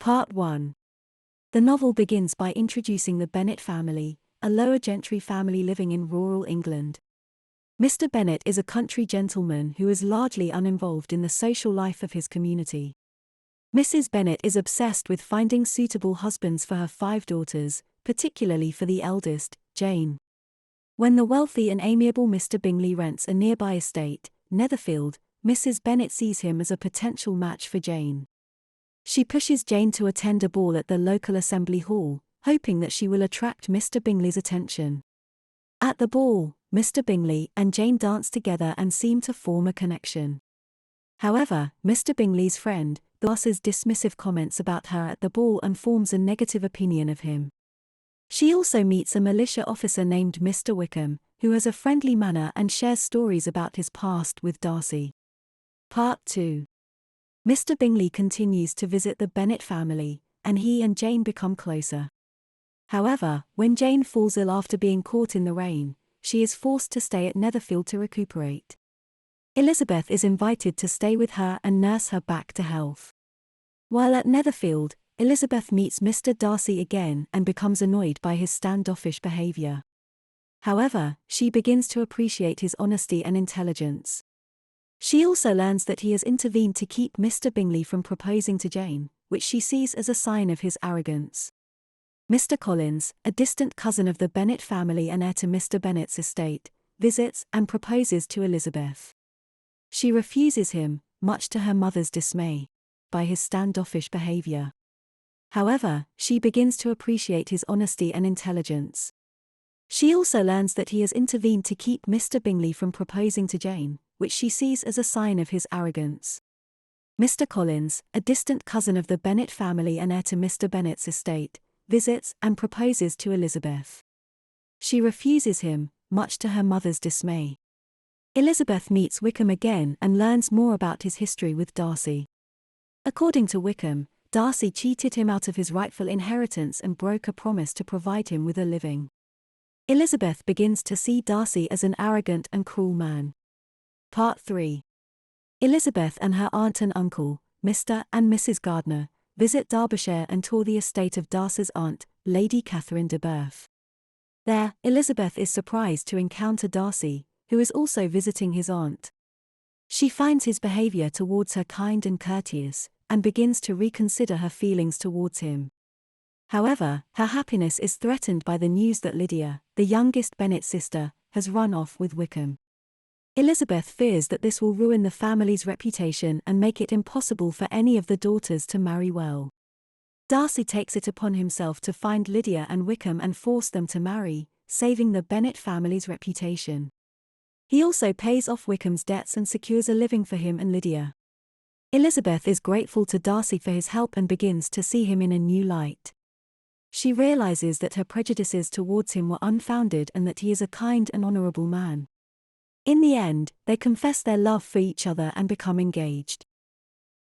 Part 1. The novel begins by introducing the Bennet family, a lower gentry family living in rural England. Mr. Bennet is a country gentleman who is largely uninvolved in the social life of his community. Mrs. Bennet is obsessed with finding suitable husbands for her 5 daughters, particularly for the eldest, Jane. When the wealthy and amiable Mr. Bingley rents a nearby estate, Netherfield, Mrs. Bennet sees him as a potential match for Jane. She pushes Jane to attend a ball at the local assembly hall, hoping that she will attract Mr. Bingley's attention. At the ball, Mr. Bingley and Jane dance together and seem to form a connection. However, Mr. Bingley's friend, Darcy's dismissive comments about her at the ball and forms a negative opinion of him. She also meets a militia officer named Mr. Wickham, who has a friendly manner and shares stories about his past with Darcy. Part 2. Mr. Bingley continues to visit the Bennet family, and he and Jane become closer. However, when Jane falls ill after being caught in the rain, she is forced to stay at Netherfield to recuperate. Elizabeth is invited to stay with her and nurse her back to health. While at Netherfield, Elizabeth meets Mr. Darcy again and becomes annoyed by his standoffish behavior. However, she begins to appreciate his honesty and intelligence. She also learns that he has intervened to keep Mr. Bingley from proposing to Jane, which she sees as a sign of his arrogance. Mr. Collins, a distant cousin of the Bennet family and heir to Mr. Bennet's estate, visits and proposes to Elizabeth. She refuses him, much to her mother's dismay, by his standoffish behavior. However, she begins to appreciate his honesty and intelligence. She also learns that he has intervened to keep Mr. Bingley from proposing to Jane, which she sees as a sign of his arrogance. Mr. Collins, a distant cousin of the Bennet family and heir to Mr. Bennet's estate, visits and proposes to Elizabeth. She refuses him, much to her mother's dismay. Elizabeth meets Wickham again and learns more about his history with Darcy. According to Wickham, Darcy cheated him out of his rightful inheritance and broke a promise to provide him with a living. Elizabeth begins to see Darcy as an arrogant and cruel man. Part 3. Elizabeth and her aunt and uncle, Mr. and Mrs. Gardiner, visit Derbyshire and tour the estate of Darcy's aunt, Lady Catherine de Bourgh. There, Elizabeth is surprised to encounter Darcy, who is also visiting his aunt. She finds his behavior towards her kind and courteous, and begins to reconsider her feelings towards him. However, her happiness is threatened by the news that Lydia, the youngest Bennet sister, has run off with Wickham. Elizabeth fears that this will ruin the family's reputation and make it impossible for any of the daughters to marry well. Darcy takes it upon himself to find Lydia and Wickham and force them to marry, saving the Bennet family's reputation. He also pays off Wickham's debts and secures a living for him and Lydia. Elizabeth is grateful to Darcy for his help and begins to see him in a new light. She realizes that her prejudices towards him were unfounded and that he is a kind and honorable man. In the end, they confess their love for each other and become engaged.